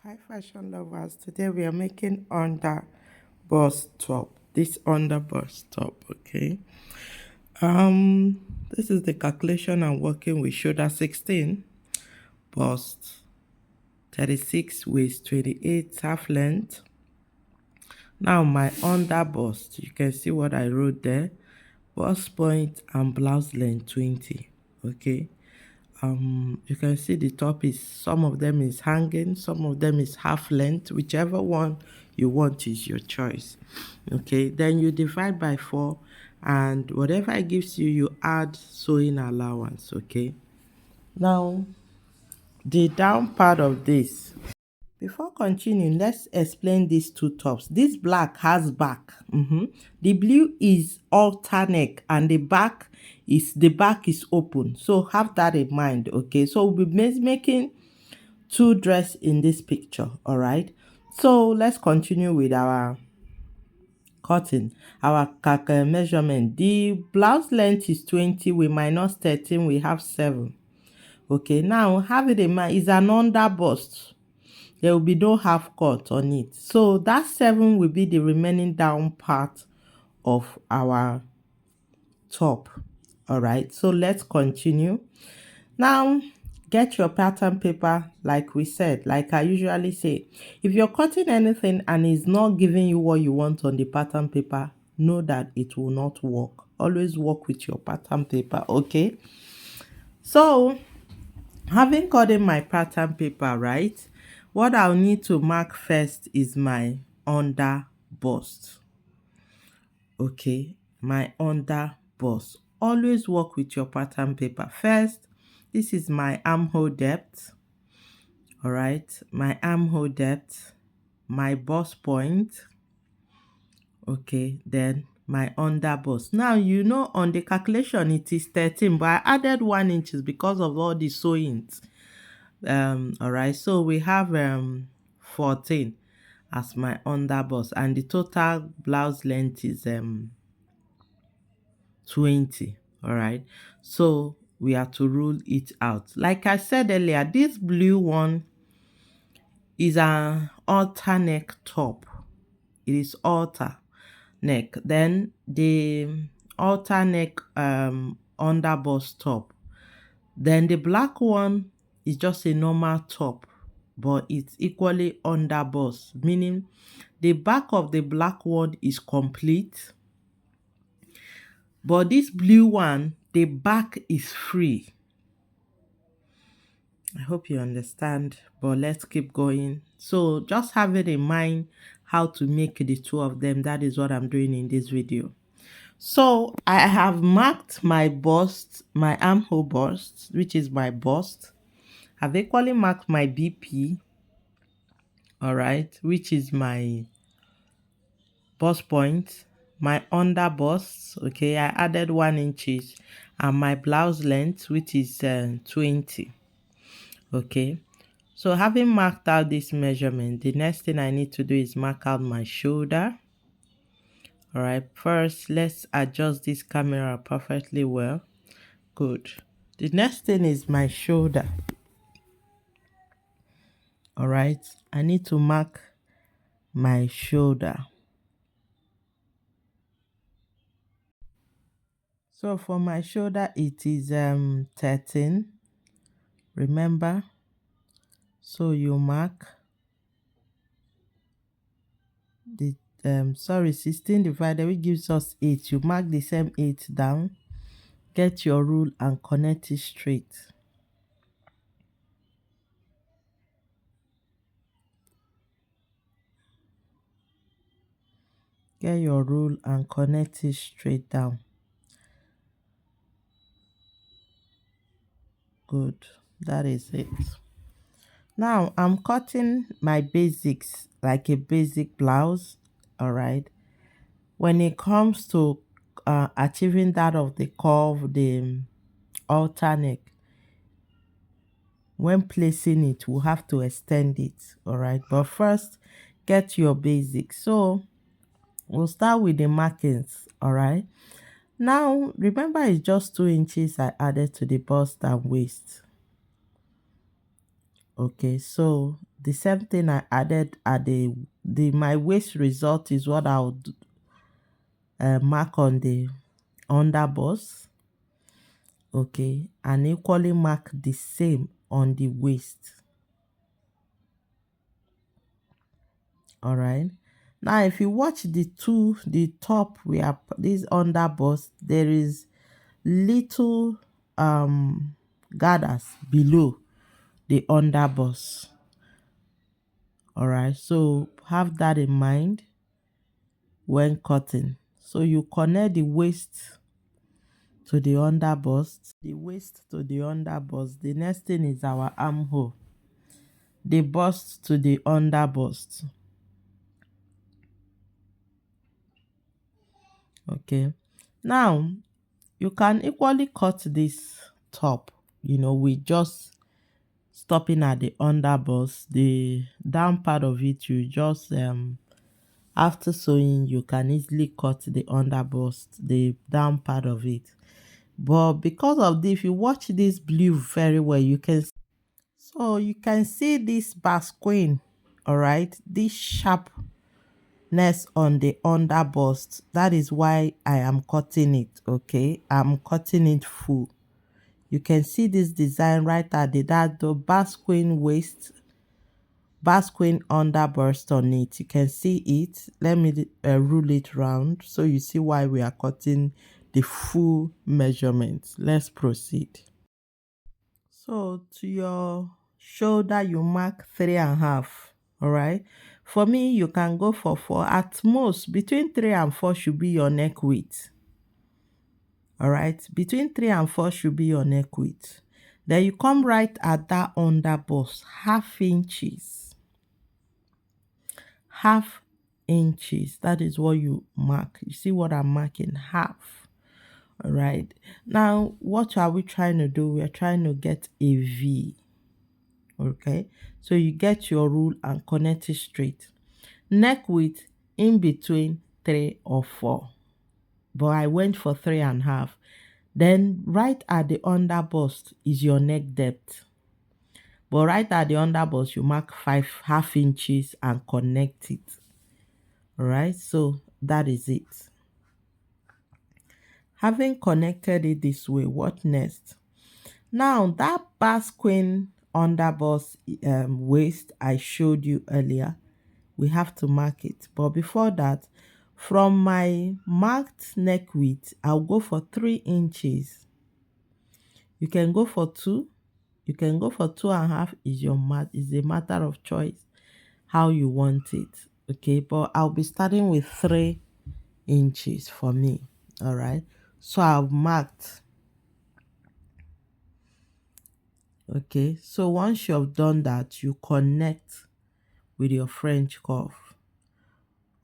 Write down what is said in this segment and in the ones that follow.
Hi fashion lovers, today we are making underbust top. This underbust top, okay. This is the calculation I'm working with. Shoulder 16, bust 36, waist 28, half length. Now my underbust, you can see what I wrote there. Bust point and blouse length 20, okay. You can see the top is, some of them is hanging, some of them is half length. Whichever one you want is your choice, okay. Then you divide by 4, and whatever it gives you, you add sewing allowance, okay. Now the down part of this, before continuing, let's explain these two tops. This black has back. The blue is halter neck, and the back is open. So have that in mind, okay? So we'll be making two dress in this picture, all right? So let's continue with our cutting, our measurement. The blouse length is 20. We minus 13. We have 7. Okay, now have it in mind, it's an under bust. There will be no half cut on it, so that 7 will be the remaining down part of our top. All right, so let's continue. Now get your pattern paper. Like we said, like I usually say, if you're cutting anything and it's not giving you what you want on the pattern paper, know that it will not work. Always work with your pattern paper, okay? So having cut in my pattern paper, right, what I'll need to mark first is my under bust. Okay, my under bust. Always work with your pattern paper first. This is my armhole depth. All right, my armhole depth, my bust point. Okay, then my under bust. Now you know on the calculation it is 13, but I added 1 inches because of all the sewings. All right, so we have 14 as my under bust, and the total blouse length is 20. All right, so we have to rule it out. Like I said earlier, this blue one is an halter neck top. It is halter neck. Then the halter neck under bust top. Then the black one is just a normal top, but it's equally under bust, meaning the back of the black one is complete, but this blue one, the back is free. I hope you understand, but let's keep going. So just have it in mind how to make the two of them. That is what I'm doing in this video. So I have marked my bust, my armhole bust, which is my bust. I've equally marked my BP, all right, which is my bust point, my under bust, okay, I added 1 inches, and my blouse length, which is 20. Okay, so having marked out this measurement, the next thing I need to do is mark out my shoulder. All right, first let's adjust this camera perfectly well. Good. The next thing is my shoulder. All right, I need to mark my shoulder. So for my shoulder it is 13. Remember, so you mark the 16 divided, which gives us 8. You mark the same 8 down, get your rule and connect it straight. Get your rule and connect it straight down. Good, that is it. Now I'm cutting my basics like a basic blouse. All right, when it comes to achieving that of the curve, the halter neck, when placing it, we'll have to extend it. All right, but first get your basics. So we'll start with the markings. All right, now remember it's just 2 inches I added to the bust and waist. Okay, so the same thing I added at the my waist result is what I'll mark on the underbust. Okay, and equally mark the same on the waist. All right, now if you watch the top, we are this underbust, there is little gathers below the underbust. All right, so have that in mind when cutting. So you connect the waist to the underbust, the waist to the underbust. The next thing is our armhole, the bust to the underbust. Okay, now you can equally cut this top, with just stopping at the underbust. The down part of it, you just after sewing, you can easily cut the underbust, the down part of it. But because of this, if you watch this blue very well, you can see this basquine, all right, this sharpness on the underbust. That is why I am cutting it. Okay, I'm cutting it full. You can see this design right at the basquine waist, basquine underburst on it. You can see it. Let me rule it round so you see why we are cutting the full measurement. Let's proceed. So to your shoulder, you mark 3.5. All right. For me, you can go for 4. At most, between 3 and 4 should be your neck width. All right. Between 3 and 4 should be your neck width. Then you come right at that under bust, half inches. Half inches. That is what you mark. You see what I'm marking? Half. All right. Now, what are we trying to do? We're trying to get a V. Okay, so you get your rule and connect it straight. Neck width in between 3 or 4, but I went for 3.5. Then right at the under bust is your neck depth, but right at the under bust you mark 5.5 inches and connect it. All right, so that is it. Having connected it this way, what next? Now that basquine underbust waist I showed you earlier, we have to mark it. But before that, from my marked neck width, I'll go for 3 inches. You can go for 2. You can go for 2.5. Is a matter of choice how you want it. Okay, but I'll be starting with 3 inches for me. All right. So I've marked. Okay, so once you've done that, you connect with your French curve.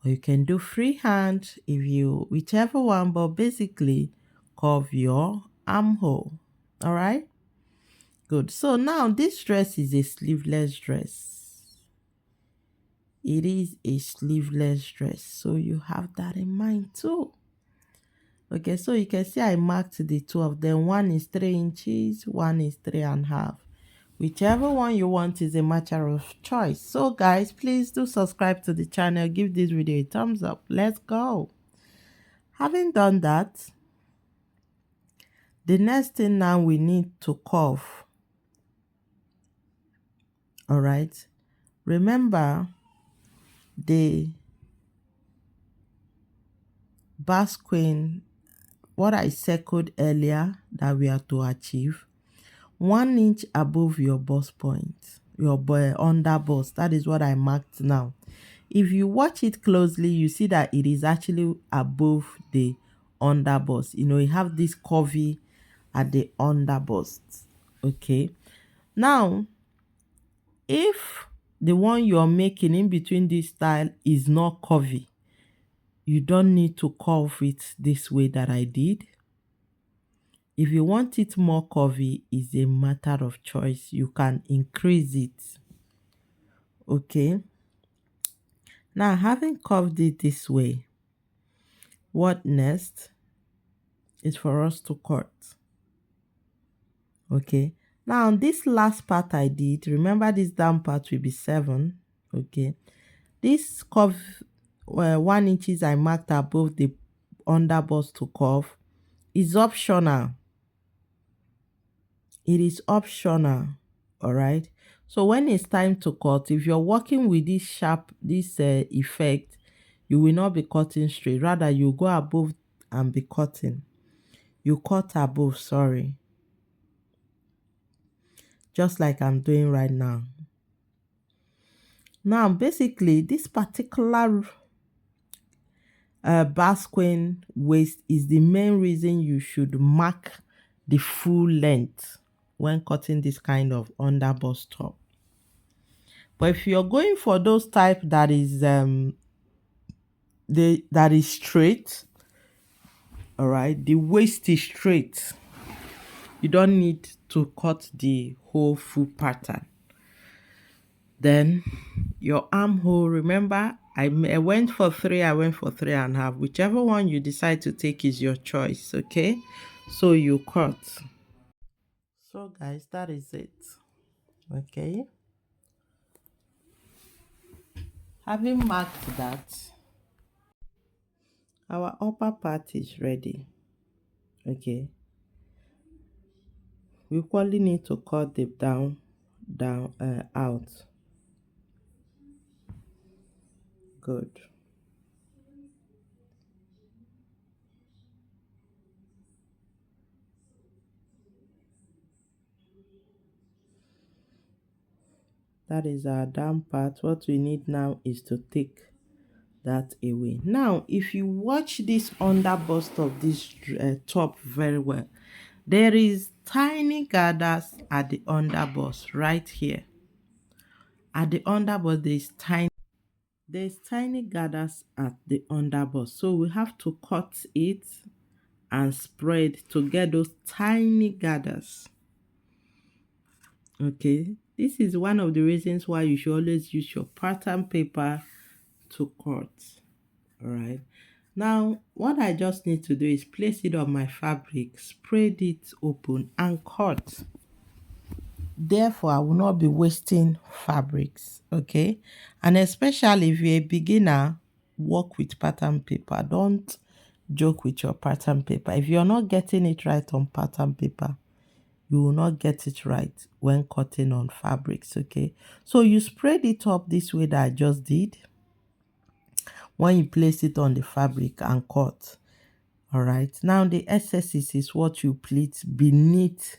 Or you can do freehand whichever one, but basically curve your armhole. All right, good. So now this dress is a sleeveless dress. It is a sleeveless dress, so you have that in mind too. Okay, so you can see I marked the two of them. One is 3 inches, one is 3.5. Whichever one you want is a matter of choice. So guys, please do subscribe to the channel. Give this video a thumbs up. Let's go. Having done that, the next thing now we need to curve. All right. Remember the basquine, what I circled earlier that we are to achieve. 1 inch above your bust point, your under bust. That is what I marked now. If you watch it closely, you see that it is actually above the under bust. You have this curvy at the under bust. Okay. Now, if the one you're making in between this style is not curvy, you don't need to curve it this way that I did. If you want it more curvy, it's a matter of choice. You can increase it. Okay. Now, having curved it this way, what next is for us to cut. Okay. Now this last part I did, remember this down part will be 7. Okay, this curve 1 inches I marked above the underbust to curve is optional. It is optional. All right, so when it's time to cut, if you're working with this sharp effect, you will not be cutting straight, rather you go above and be cutting. You cut above, sorry, just like I'm doing right now. Now basically this particular basquin waist is the main reason you should mark the full length when cutting this kind of underbust top. But if you're going for those type that is that is straight, all right, the waist is straight, you don't need to cut the whole full pattern. Then your armhole, remember I went for 3, I went for 3.5. Whichever one you decide to take is your choice. Okay, so you cut. So guys, that is it. Okay, having marked that, our upper part is ready. Okay, we equally need to cut the down out. Good. That is our down part. What we need now is to take that away. Now if you watch this underbust of this top very well, there is tiny gathers at the underbust right here. At the underbust there's tiny gathers at the underbust, so we have to cut it and spread to get those tiny gathers. Okay, this is one of the reasons why you should always use your pattern paper to cut. All right, now what I just need to do is place it on my fabric, spread it open and cut. Therefore I will not be wasting fabrics. Okay, and especially if you're a beginner, work with pattern paper. Don't joke with your pattern paper. If you're not getting it right on pattern paper, you will not get it right when cutting on fabrics. Okay, so you spread it up this way that I just did when you place it on the fabric and cut. All right, now the excesses is what you pleat beneath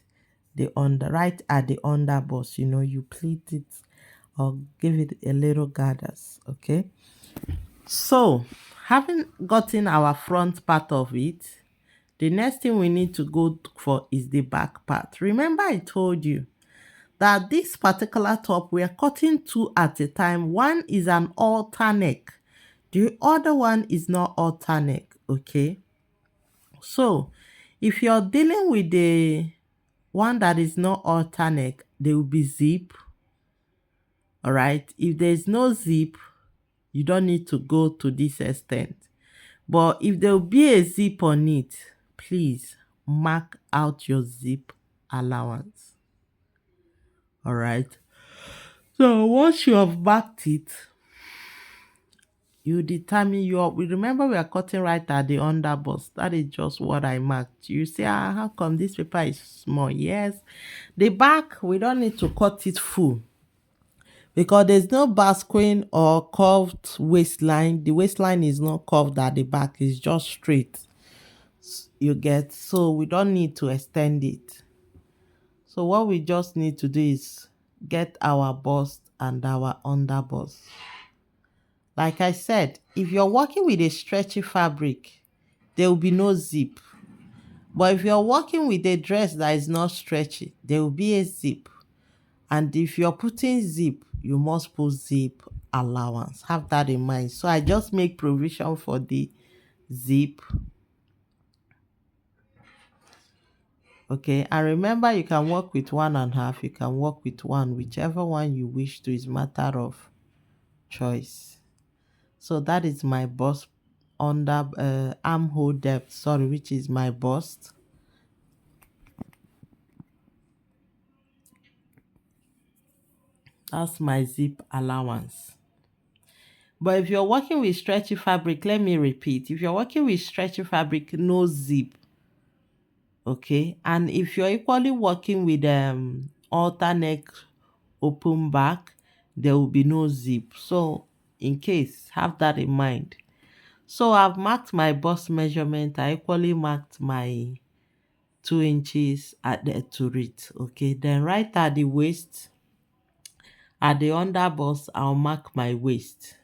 the right at the underbust. You know, you pleat it or give it a little gathers. Okay, so having gotten our front part of it, the next thing we need to go for is the back part. Remember I told you that this particular top we are cutting 2 at a time. One is an alter neck, the other one is not alter neck. Okay, so if you're dealing with the one that is not alter neck, there will be zip. All right, if there's no zip, you don't need to go to this extent. But if there will be a zip on it, please mark out your zip allowance. All right, so once you have marked it, you determine your, we remember we are cutting right at the underbust. That is just what I marked. You say, how come this paper is small? Yes, the back we don't need to cut it full because there's no basquin or curved waistline. The waistline is not curved at the back, it's just straight. You get, so we don't need to extend it. So what we just need to do is get our bust and our underbust. Like I said, if you're working with a stretchy fabric, there will be no zip. But if you're working with a dress that is not stretchy, there will be a zip. And if you're putting zip, you must put zip allowance. Have that in mind. So I just make provision for the zip. Okay, and remember you can work with 1.5, you can work with 1, whichever one you wish to, is matter of choice. So that is my bust under armhole depth, sorry, which is my bust. That's my zip allowance. But if you're working with stretchy fabric, let me repeat, if you're working with stretchy fabric, no zip. Okay, and if you're equally working with halter neck, open back, there will be no zip. So in case, have that in mind. So I've marked my bust measurement. I equally marked my 2 inches at the to it. Okay, then right at the waist, at the under bust, I'll mark my waist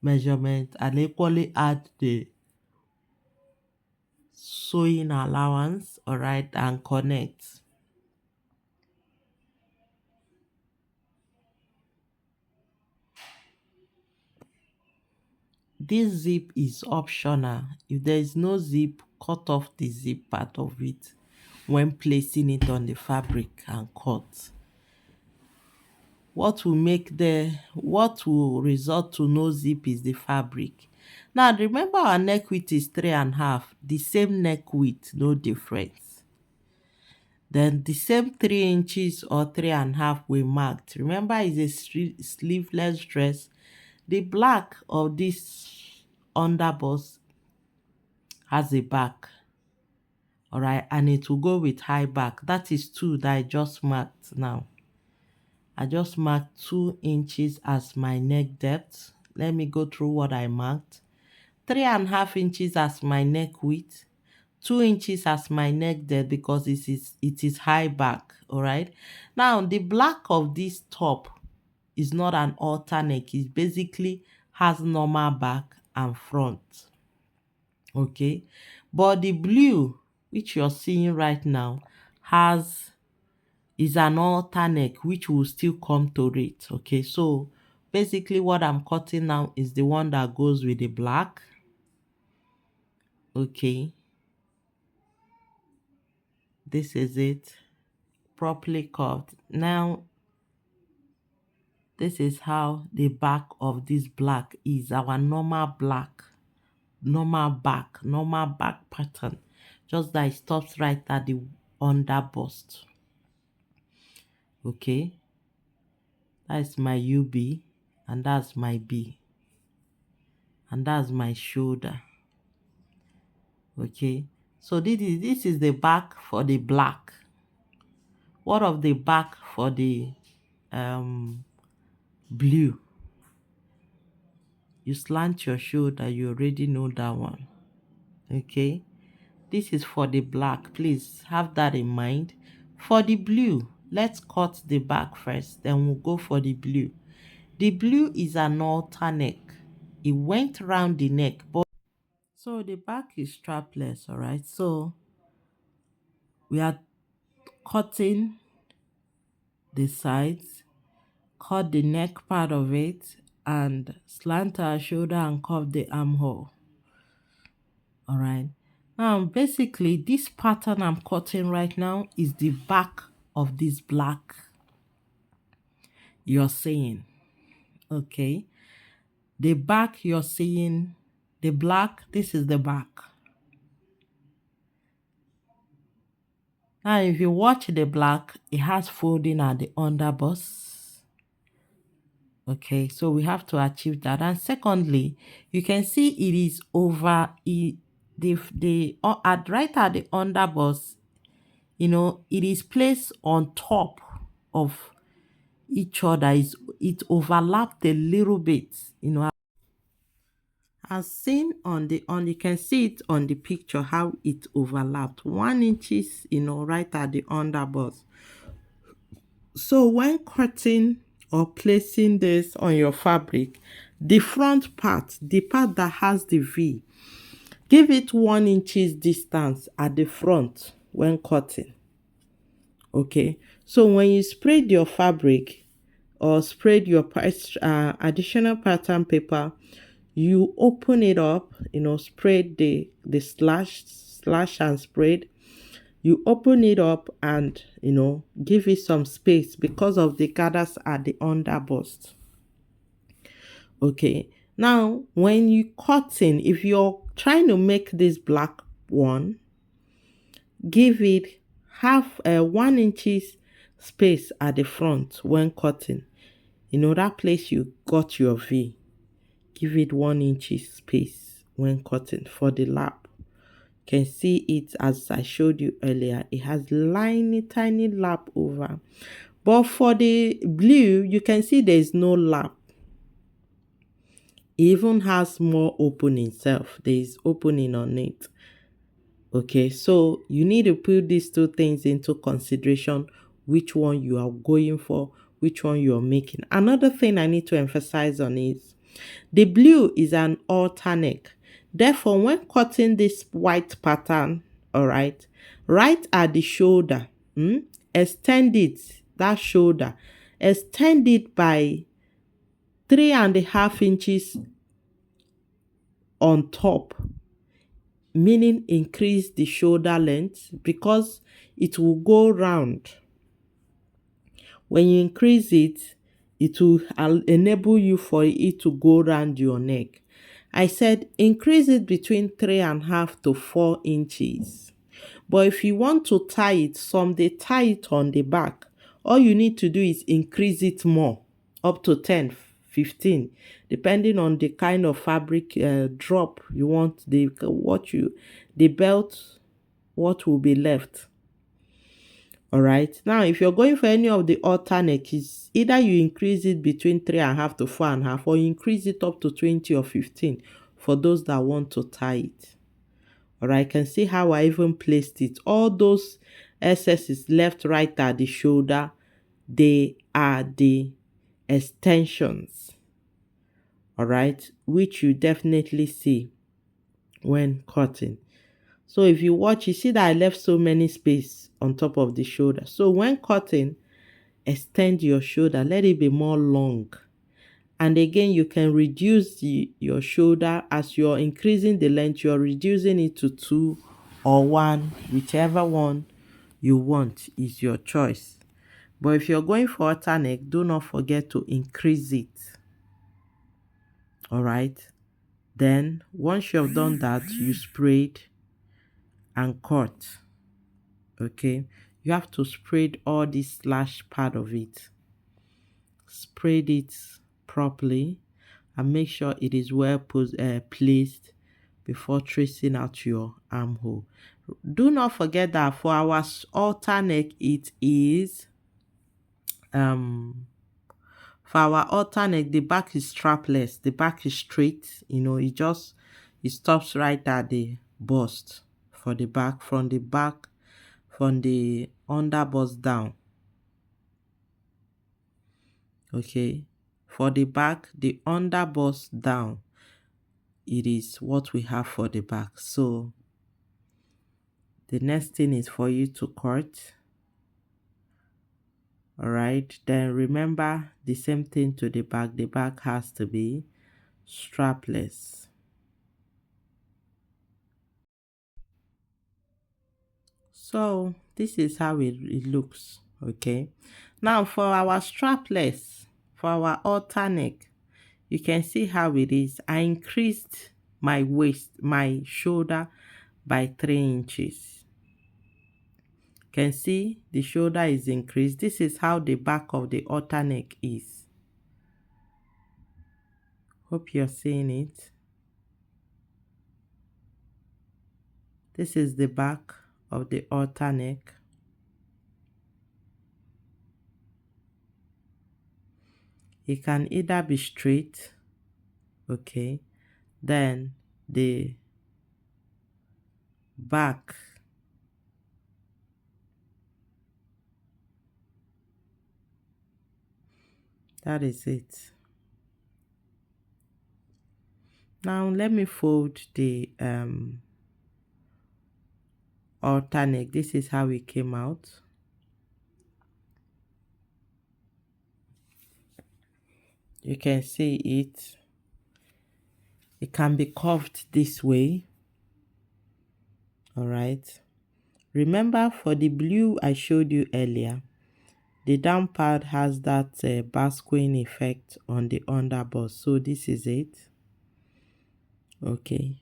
measurement and equally add the sewing allowance, all right, and connect. This zip is optional. If there is no zip, cut off the zip part of it when placing it on the fabric and cut. What will result to no zip is the fabric. Now remember our neck width is 3.5, the same neck width, no difference. Then the same 3 inches or 3.5 we marked. Remember, it's a sleeveless dress. The black of this underbust has a back. Alright, and it will go with high back. That is 2 that I just marked now. I just marked 2 inches as my neck depth. Let me go through what I marked. 3.5 inches as my neck width. 2 inches as my neck depth because it is high back. All right. Now the black of this top is not an halter neck. It basically has normal back and front. Okay. But the blue, which you're seeing right now, is an halter neck, which will still come to it. Okay, so basically what I'm cutting now is the one that goes with the black. Okay, this is it, properly cut. Now this is how the back of this black is, our normal black, normal back pattern, just that it stops right at the under bust. Okay, that's my UB and that's my B and that's my shoulder. Okay, so this is the back for the black. What of the back for the blue? You slant your shoulder, you already know that one. Okay, this is for the black. Please have that in mind. For the blue, let's cut the back first, then we'll go for the blue. The blue is an halter neck. It went round the neck, but so the back is strapless. All right, so we are cutting the sides, cut the neck part of it, and slant our shoulder and curve the armhole. All right. Now, basically, this pattern I'm cutting right now is the back of this black you're seeing. Okay. The back you're seeing, the black, this is the back. Now, if you watch the black, it has folding at the underbust. Okay, so we have to achieve that. And secondly, you can see it is over right at the underbust, it is placed on top of each other. It overlapped a little bit, as seen on you can see it on the picture how it overlapped 1 inches, right at the underbust. So when cutting or placing this on your fabric, the front part, the part that has the V, give it 1 inches distance at the front when cutting. Okay, so when you spread your fabric or spread your additional pattern paper, you open it up, spread the slash and spread. You open it up and give it some space because of the gathers at the underbust. Okay, now when you cutting, if you're trying to make this black one, give it half 1 inches space at the front when cutting. That place you got your V, give it 1 inch space when cutting for the lap. Can see it as I showed you earlier. It has tiny lap over. But for the blue, you can see there is no lap. It even has more opening self. There is opening on it. Okay, so you need to put these two things into consideration, which one you are going for, which one you are making. Another thing I need to emphasize on is the blue is an halter neck. Therefore, when cutting this white pattern, all right at the shoulder, extend it, that shoulder, extend it by 3.5 inches on top, meaning increase the shoulder length because it will go round. When you increase it, it will enable you for it to go round your neck. I said increase it between 3.5 to 4 inches. But if you want to tie it, some they tie it on the back. All you need to do is increase it more, up to 10, 15, depending on the kind of fabric drop you want, the belt, what will be left. All right. Now, if you're going for any of the alternate, it's either you increase it between 3.5 to 4.5, or you increase it up to 20 or 15 for those that want to tie it. All right. I can see how I even placed it. All those excesses left, right at the shoulder, they are the extensions. All right. Which you definitely see when cutting. So if you watch, you see that I left so many space on top of the shoulder. So when cutting, extend your shoulder, let it be more long. And again, you can reduce your shoulder as you're increasing the length, you're reducing it to 2 or 1, whichever one you want is your choice. But if you're going for alternate, do not forget to increase it. All right. Then once you have done that, you sprayed and cut. Okay, you have to spread all this slash part of it. Spread it properly and make sure it is well placed before tracing out your armhole. Do not forget that for our halter neck, it is for our halter neck, the back is strapless, the back is straight. It stops right at the bust for the back, from the underbust down. Okay, for the back, the underbust down, it is what we have for the back. So the next thing is for you to cut. All right, then remember the same thing to the back. The back has to be strapless. So this is how it looks. Okay, now for our strapless, for our halter neck, you can see how it is. I increased my my shoulder by 3 inches. Can see the shoulder is increased. This is how the back of the halter neck is. Hope you're seeing it. This is the back of the halter neck. It can either be straight, okay, then the back that is it. Now let me fold the halter neck. This is how it came out. You can see it. It can be curved this way. All right. Remember, for the blue I showed you earlier, the down part has that basquing effect on the underbust. So this is it. Okay.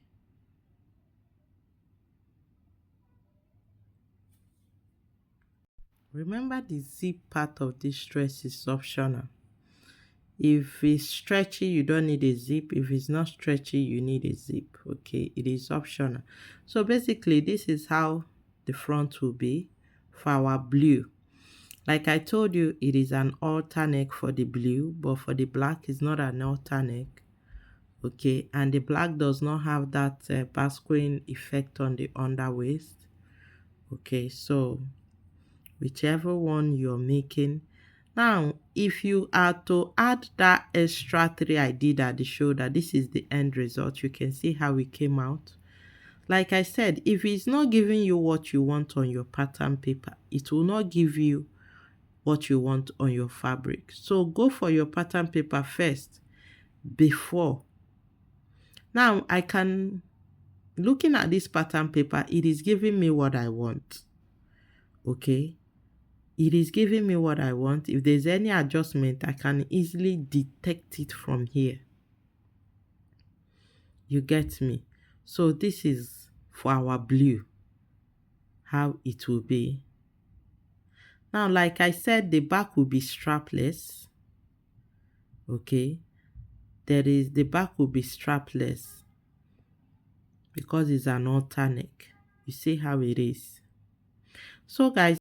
Remember, the zip part of this dress is optional. If it's stretchy, you don't need a zip. If it's not stretchy, you need a zip. Okay, it is optional. So basically, this is how the front will be for our blue. Like I told you, it is an halter neck for the blue, but for the black, it's not an halter neck. Okay, and the black does not have that basquine effect on the under waist. Okay, so whichever one you're making. Now, if you are to add that extra 3 I did at the shoulder, this is the end result. You can see how it came out. Like I said, if it's not giving you what you want on your pattern paper, it will not give you what you want on your fabric. So go for your pattern paper first before. Now, looking at this pattern paper, it is giving me what I want. Okay. It is giving me what I want. If there's any adjustment, I can easily detect it from here. You get me? So this is for our blue, how it will be. Now, like I said, the back will be strapless. Okay. The back will be strapless because it's an halter neck. You see how it is. So guys,